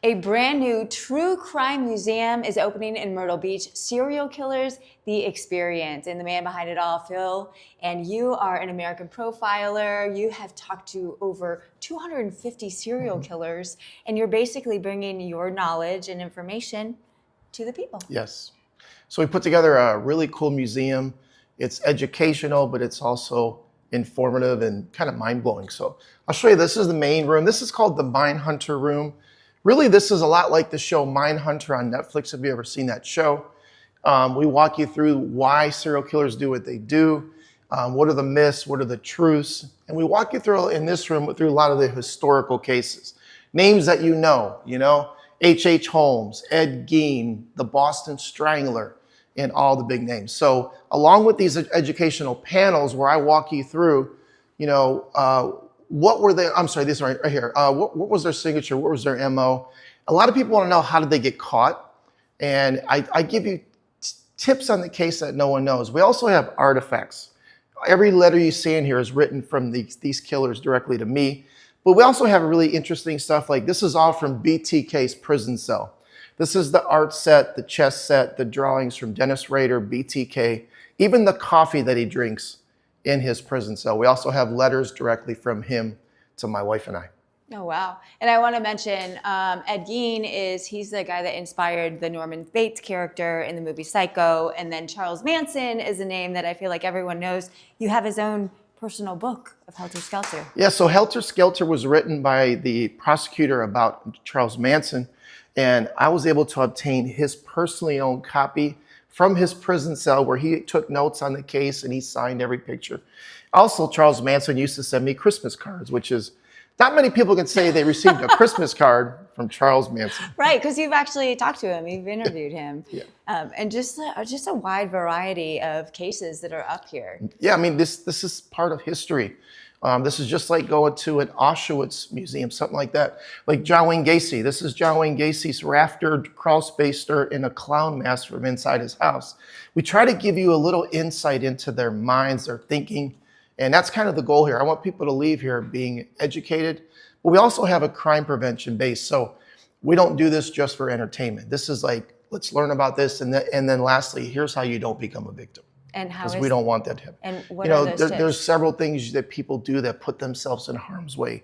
A brand new true crime museum is opening in Myrtle Beach. Serial Killers, the experience. And the man behind it all, Phil, and you are an American profiler. You have talked to over 250 serial killers, and you're basically bringing your knowledge and information to the people. Yes. So we put together a really cool museum. It's educational, but it's also informative and kind of mind-blowing. So I'll show you, this is the main room. This is called the Mindhunter room. Really, this is a lot like the show Mindhunter on Netflix. Have you ever seen that show? We walk you through why serial killers do what they do, what are the myths, what are the truths, and we walk you through, in this room, through a lot of the historical cases. Names that you know, H.H. Holmes, Ed Gein, the Boston Strangler, and all the big names. So along with these educational panels where I walk you through, what were they, I'm sorry, this right here. What was their signature? What was their MO? A lot of people want to know, how did they get caught? And I give you tips on the case that no one knows. We also have artifacts. Every letter you see in here is written from these killers directly to me. But we also have really interesting stuff, like this is all from BTK's prison cell. This is the art set, the chess set, the drawings from Dennis Rader, BTK, even the coffee that he drinks in his prison cell. We also have letters directly from him to my wife and I. Oh, wow. And I want to mention Ed Gein he's the guy that inspired the Norman Bates character in the movie Psycho. And then Charles Manson is a name that I feel like everyone knows. You have his own personal book of Helter Skelter. Yeah, so Helter Skelter was written by the prosecutor about Charles Manson. And I was able to obtain his personally owned copy from his prison cell, where he took notes on the case and he signed every picture. Also, Charles Manson used to send me Christmas cards, which is, not many people can say they received a Christmas card from Charles Manson. Right, because you've actually talked to him, you've interviewed him. Yeah. And just a wide variety of cases that are up here. Yeah, I mean, this is part of history. This is just like going to an Auschwitz museum, something like that. Like John Wayne Gacy. This is John Wayne Gacy's rafter crawl spacer in a clown mask from inside his house. We try to give you a little insight into their minds, their thinking, and that's kind of the goal here. I want people to leave here being educated, but we also have a crime prevention base. So we don't do this just for entertainment. This is like, let's learn about this, and then lastly, here's how you don't become a victim. And how because we don't want that to happen. And what are those tips? There's several things that people do that put themselves in harm's way.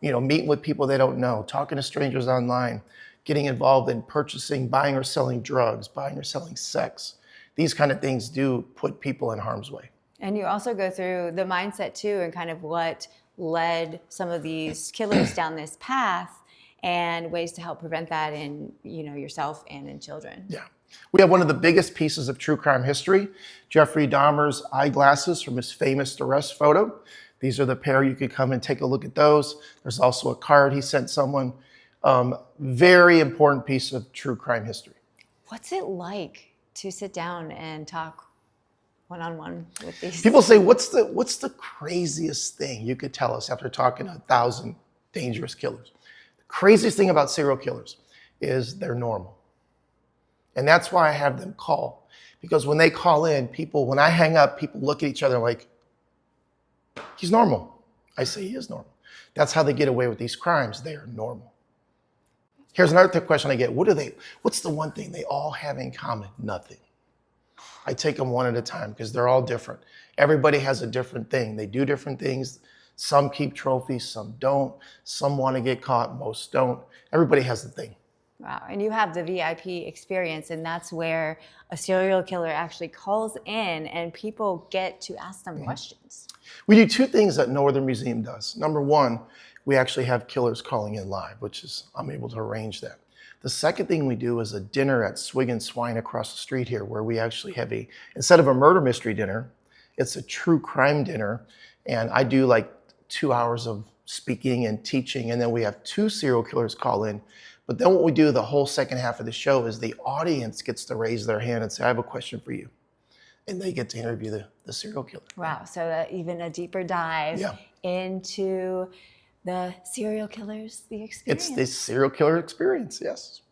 Meeting with people they don't know, talking to strangers online, getting involved in purchasing, buying or selling drugs, buying or selling sex. These kind of things do put people in harm's way. And you also go through the mindset too, and kind of what led some of these killers down this path, and ways to help prevent that in yourself and in children. Yeah. We have one of the biggest pieces of true crime history, Jeffrey Dahmer's eyeglasses from his famous arrest photo. These are the pair. You could come and take a look at those. There's also a card he sent someone. Very important piece of true crime history. What's it like to sit down and talk one-on-one with these? People say, what's the craziest thing you could tell us after talking to 1,000 dangerous killers? The craziest thing about serial killers is they're normal. And that's why I have them call. Because when they call in, when I hang up, people look at each other like, he's normal. I say he is normal. That's how they get away with these crimes. They are normal. Here's another question I get. What's the one thing they all have in common? Nothing. I take them one at a time because they're all different. Everybody has a different thing. They do different things. Some keep trophies, some don't. Some want to get caught, most don't. Everybody has a thing. Wow, and you have the VIP experience, and that's where a serial killer actually calls in and people get to ask them questions. We do two things that no other museum does. Number one, we actually have killers calling in live, which is, I'm able to arrange that. The second thing we do is a dinner at Swig and Swine across the street here, where we actually have instead of a murder mystery dinner, it's a true crime dinner. And I do like 2 hours of speaking and teaching, and then we have 2 serial killers call in. But then what we do the whole second half of the show is the audience gets to raise their hand and say, I have a question for you. And they get to interview the serial killer. Wow, so even a deeper dive into the serial killers, the experience. It's the serial killer experience, yes.